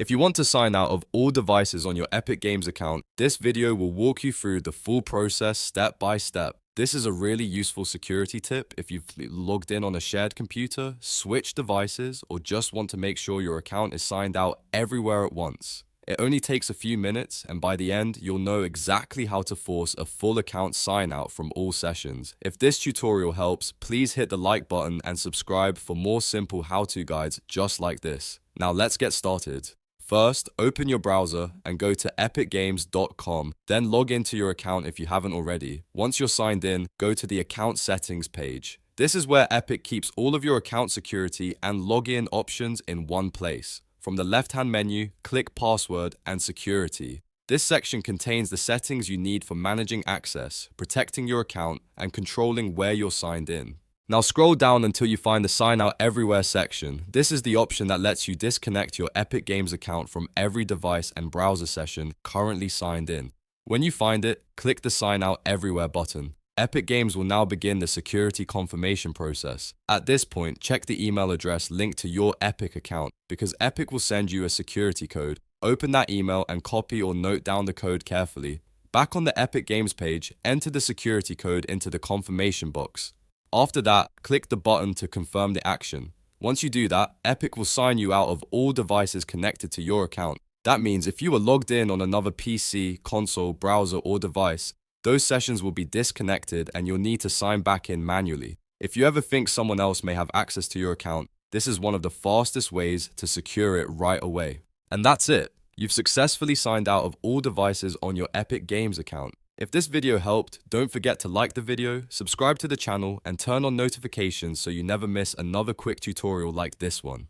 If you want to sign out of all devices on your Epic Games account, this video will walk you through the full process step by step. This is a really useful security tip if you've logged in on a shared computer, switched devices, or just want to make sure your account is signed out everywhere at once. It only takes a few minutes, and by the end, you'll know exactly how to force a full account sign out from all sessions. If this tutorial helps, please hit the like button and subscribe for more simple how-to guides just like this. Now let's get started. First, open your browser and go to epicgames.com, then log into your account if you haven't already. Once you're signed in, go to the account settings page. This is where Epic keeps all of your account security and login options in one place. From the left-hand menu, click Password and Security. This section contains the settings you need for managing access, protecting your account, and controlling where you're signed in. Now scroll down until you find the Sign Out Everywhere section. This is the option that lets you disconnect your Epic Games account from every device and browser session currently signed in. When you find it, click the Sign Out Everywhere button. Epic Games will now begin the security confirmation process. At this point, check the email address linked to your Epic account because Epic will send you a security code. Open that email and copy or note down the code carefully. Back on the Epic Games page, enter the security code into the confirmation box. After that, click the button to confirm the action. Once you do that, Epic will sign you out of all devices connected to your account. That means if you were logged in on another PC, console, browser, or device, those sessions will be disconnected and you'll need to sign back in manually. If you ever think someone else may have access to your account, this is one of the fastest ways to secure it right away. And that's it. You've successfully signed out of all devices on your Epic Games account. If this video helped, don't forget to like the video, subscribe to the channel, and turn on notifications so you never miss another quick tutorial like this one.